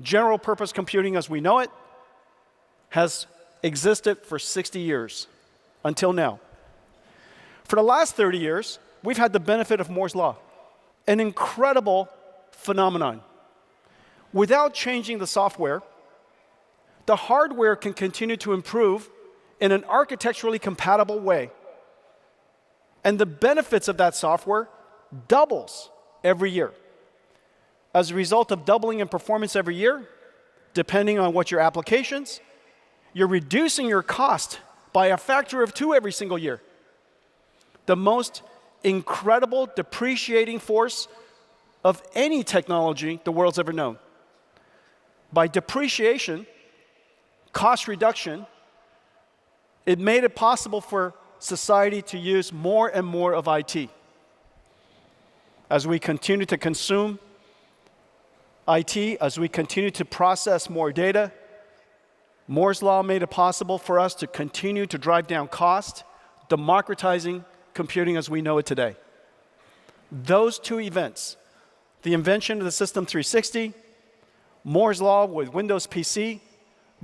General purpose computing as we know it has existed for 60 years until now. For the last 30 years, we've had the benefit of Moore's Law, an incredible phenomenon. Without changing the software, the hardware can continue to improve in an architecturally compatible way. And the benefits of that software doubles every year. As a result of doubling in performance every year, depending on what your applications, you're reducing your cost by a factor of 2 every single year. The most incredible depreciating force of any technology the world's ever known. By depreciation, cost reduction, it made it possible for society to use more and more of IT. As we continue to consume IT, as we continue to process more data, Moore's Law made it possible for us to continue to drive down cost, democratizing computing as we know it today. Those 2 events, the invention of the System 360, Moore's Law with Windows PC,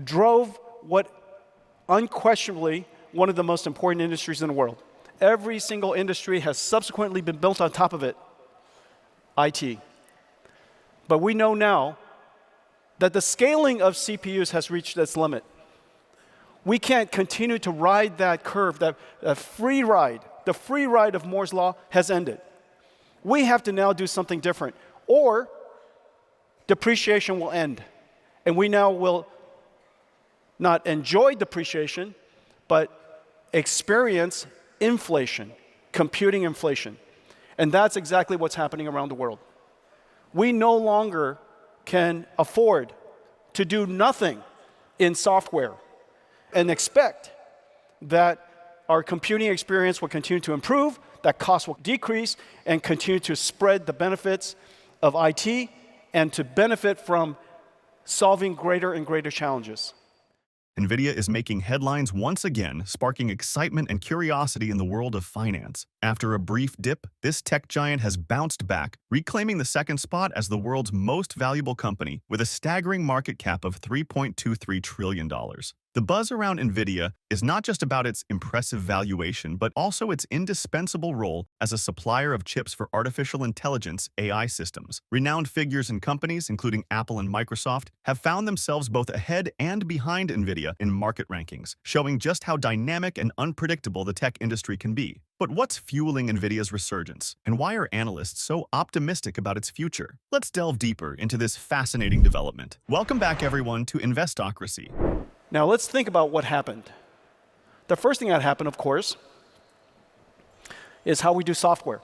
drove what unquestionably one of the most important industries in the world. Every single industry has subsequently been built on top of it, IT. But we know now that the scaling of CPUs has reached its limit. We can't continue to ride that curve, that free ride. The free ride of Moore's Law has ended. We have to now do something different, or depreciation will end. And we now will not enjoy depreciation, but experience inflation, computing inflation. And that's exactly what's happening around the world. We no longer can afford to do nothing in software and expect that our computing experience will continue to improve, that costs will decrease, and continue to spread the benefits of IT and to benefit from solving greater and greater challenges. Nvidia is making headlines once again, sparking excitement and curiosity in the world of finance. After a brief dip, this tech giant has bounced back, reclaiming the second spot as the world's most valuable company with a staggering market cap of $3.23 trillion. The buzz around Nvidia is not just about its impressive valuation, but also its indispensable role as a supplier of chips for artificial intelligence AI systems. Renowned figures and companies, including Apple and Microsoft, have found themselves both ahead and behind Nvidia in market rankings, showing just how dynamic and unpredictable the tech industry can be. But what's fueling Nvidia's resurgence, and why are analysts so optimistic about its future? Let's delve deeper into this fascinating development. Welcome back, everyone, to Investocracy. Now let's think about what happened. The first thing that happened, of course, is how we do software.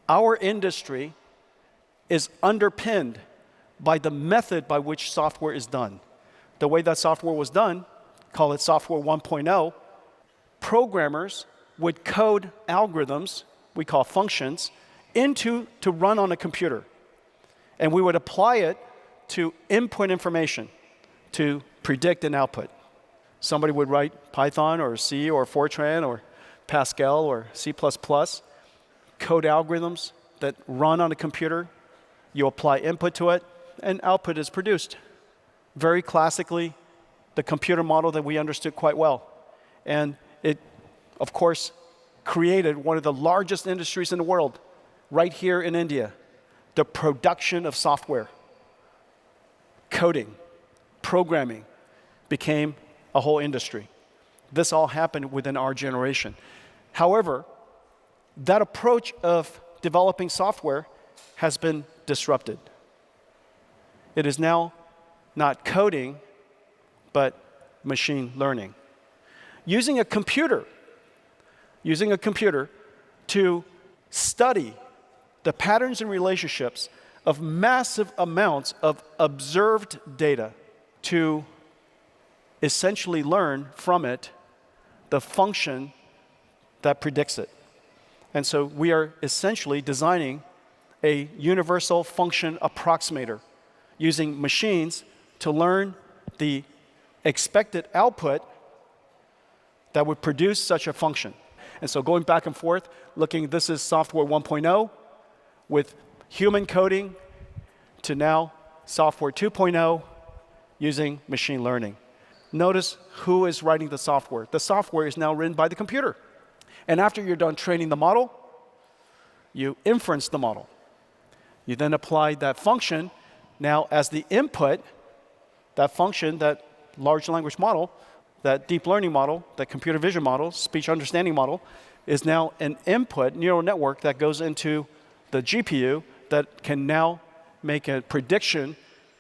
Our industry is underpinned by the method by which software is done. The way that software was done, call it software 1.0, programmers would code algorithms, we call functions, to run on a computer. And we would apply it to input information, to predict an output. Somebody would write Python or C or Fortran or Pascal or C++, code algorithms that run on a computer. You apply input to it, and output is produced. Very classically, the computer model that we understood quite well. And it, of course, created one of the largest industries in the world, right here in India, the production of software. Coding, programming became a whole industry. This all happened within our generation. However, that approach of developing software has been disrupted. It is now not coding, but machine learning. Using a computer to study the patterns and relationships of massive amounts of observed data to essentially learn from it the function that predicts it. And so we are essentially designing a universal function approximator using machines to learn the expected output that would produce such a function. And so going back and forth, this is software 1.0 with human coding to now software 2.0 using machine learning. Notice who is writing the software. The software is now written by the computer. And after you're done training the model, you inference the model. You then apply that function now as the input, that function, that large language model, that deep learning model, that computer vision model, speech understanding model, is now an input neural network that goes into the GPU that can now make a prediction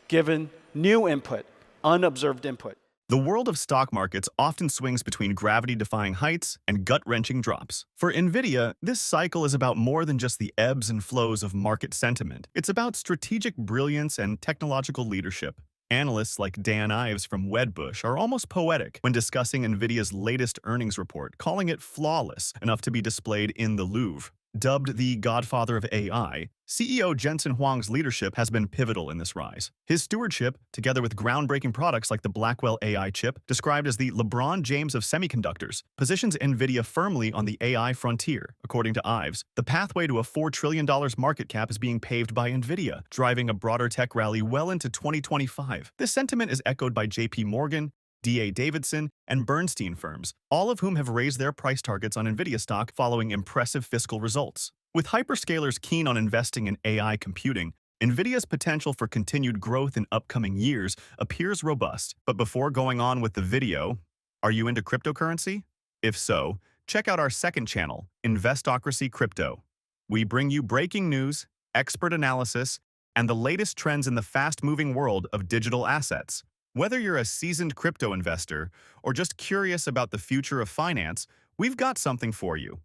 given new input, unobserved input. The world of stock markets often swings between gravity-defying heights and gut-wrenching drops. For Nvidia, this cycle is about more than just the ebbs and flows of market sentiment. It's about strategic brilliance and technological leadership. Analysts like Dan Ives from Wedbush are almost poetic when discussing Nvidia's latest earnings report, calling it flawless enough to be displayed in the Louvre. Dubbed the godfather of AI, CEO Jensen Huang's leadership has been pivotal in this rise. His stewardship, together with groundbreaking products like the Blackwell AI chip, described as the LeBron James of semiconductors, positions Nvidia firmly on the AI frontier. According to Ives, the pathway to a $4 trillion market cap is being paved by Nvidia, driving a broader tech rally well into 2025. This sentiment is echoed by JP Morgan, D.A. Davidson, and Bernstein firms, all of whom have raised their price targets on Nvidia stock following impressive fiscal results. With hyperscalers keen on investing in AI computing, Nvidia's potential for continued growth in upcoming years appears robust. But before going on with the video, are you into cryptocurrency? If so, check out our second channel, Investocracy Crypto. We bring you breaking news, expert analysis, and the latest trends in the fast-moving world of digital assets. Whether you're a seasoned crypto investor or just curious about the future of finance, we've got something for you.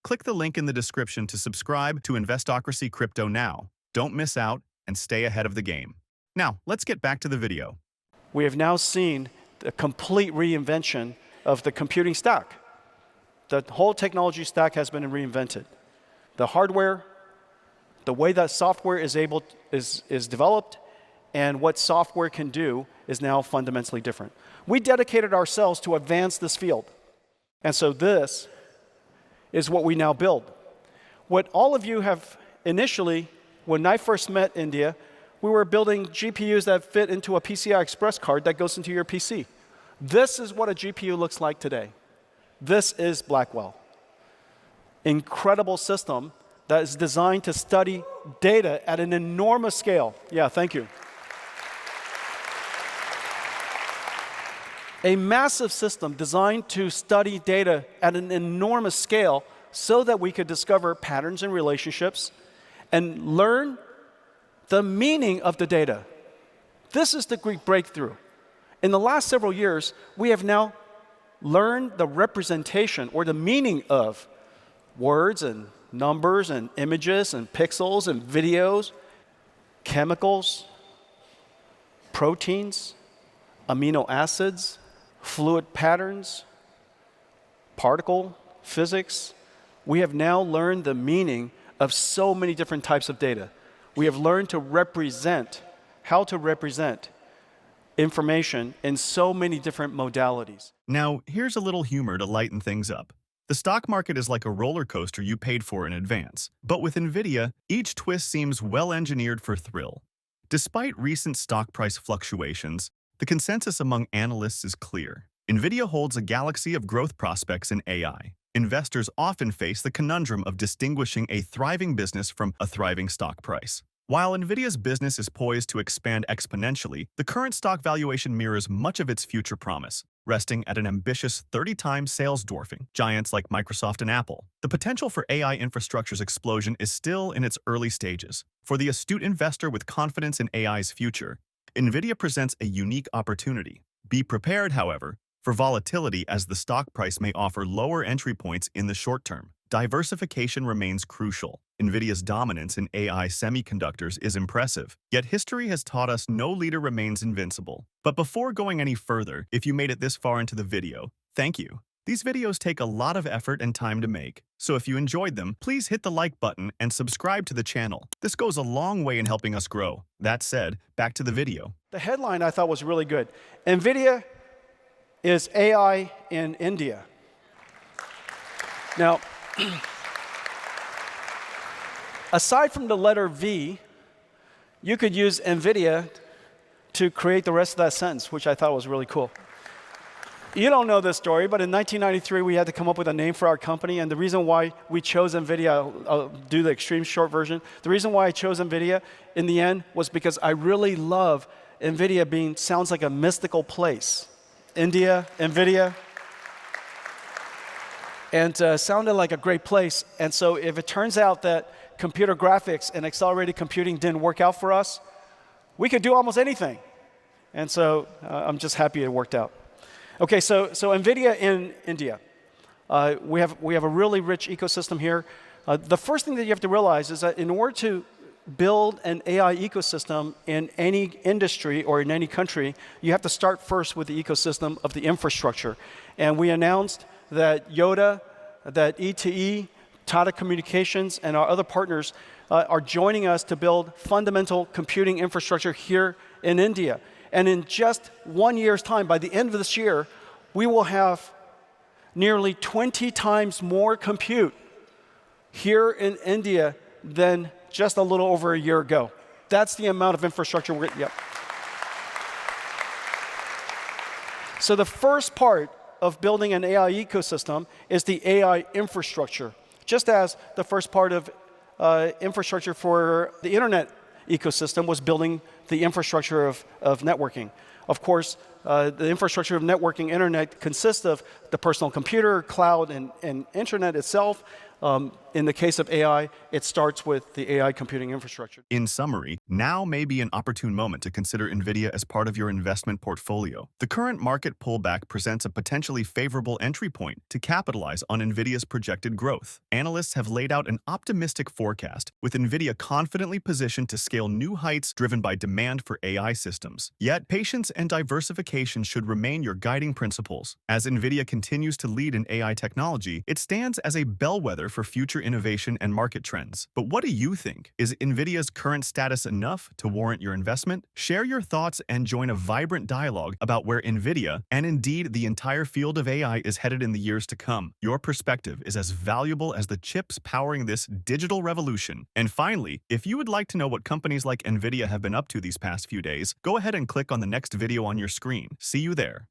Click the link in the description to subscribe to Investocracy Crypto now. Don't miss out and stay ahead of the game. Now, let's get back to the video. We have now seen the complete reinvention of the computing stack. The whole technology stack has been reinvented. The hardware, the way that software is developed, and what software can do is now fundamentally different. We dedicated ourselves to advance this field. And so this is what we now build. What all of you have initially, when I first met India, we were building GPUs that fit into a PCI Express card that goes into your PC. This is what a GPU looks like today. This is Blackwell. Incredible system that is designed to study data at an enormous scale. Yeah, thank you. A massive system designed to study data at an enormous scale so that we could discover patterns and relationships and learn the meaning of the data. This is the Greek breakthrough. In the last several years, we have now learned the representation or the meaning of words and numbers and images and pixels and videos, chemicals, proteins, amino acids, fluid patterns, particle physics. We have now learned the meaning of so many different types of data. We have learned to represent, how to represent information in so many different modalities. Now, here's a little humor to lighten things up. The stock market is like a roller coaster you paid for in advance. But with Nvidia, each twist seems well-engineered for thrill. Despite recent stock price fluctuations, the consensus among analysts is clear. Nvidia holds a galaxy of growth prospects in AI. Investors often face the conundrum of distinguishing a thriving business from a thriving stock price. While Nvidia's business is poised to expand exponentially, the current stock valuation mirrors much of its future promise, resting at an ambitious 30 times sales dwarfing giants like Microsoft and Apple. The potential for AI infrastructure's explosion is still in its early stages. For the astute investor with confidence in AI's future, Nvidia presents a unique opportunity. Be prepared, however, for volatility as the stock price may offer lower entry points in the short term. Diversification remains crucial. Nvidia's dominance in AI semiconductors is impressive, yet history has taught us no leader remains invincible. But before going any further, if you made it this far into the video, thank you. These videos take a lot of effort and time to make, so if you enjoyed them, please hit the like button and subscribe to the channel. This goes a long way in helping us grow. That said, back to the video. The headline I thought was really good. Nvidia is AI in India. Now, aside from the letter V, you could use Nvidia to create the rest of that sentence, which I thought was really cool. You don't know this story, but in 1993, we had to come up with a name for our company, and the reason why we chose NVIDIA, I'll do the extreme short version. The reason why I chose NVIDIA in the end was because I really love NVIDIA sounds like a mystical place. India, NVIDIA, and sounded like a great place. And so if it turns out that computer graphics and accelerated computing didn't work out for us, we could do almost anything. And so I'm just happy it worked out. Okay, so NVIDIA in India. We have a really rich ecosystem here. The first thing that you have to realize is that in order to build an AI ecosystem in any industry or in any country, you have to start first with the ecosystem of the infrastructure. And we announced that Yoda, that ETE, Tata Communications, and our other partners are joining us to build fundamental computing infrastructure here in India. And in just 1 year's time, by the end of this year, we will have nearly 20 times more compute here in India than just a little over a year ago. That's the amount of infrastructure we're getting. Yep. So the first part of building an AI ecosystem is the AI infrastructure, just as the first part of infrastructure for the internet ecosystem was building the infrastructure of networking. Of course, the infrastructure of networking internet consists of the personal computer, cloud, and internet itself. In the case of AI, it starts with the AI computing infrastructure. In summary, now may be an opportune moment to consider NVIDIA as part of your investment portfolio. The current market pullback presents a potentially favorable entry point to capitalize on NVIDIA's projected growth. Analysts have laid out an optimistic forecast, with NVIDIA confidently positioned to scale new heights driven by demand for AI systems. Yet, patience and diversification should remain your guiding principles. As NVIDIA continues to lead in AI technology, it stands as a bellwether for future innovation and market trends. But what do you think? Is NVIDIA's current status enough to warrant your investment? Share your thoughts and join a vibrant dialogue about where NVIDIA, and indeed the entire field of AI, is headed in the years to come. Your perspective is as valuable as the chips powering this digital revolution. And finally, if you would like to know what companies like NVIDIA have been up to these past few days, go ahead and click on the next video on your screen. See you there.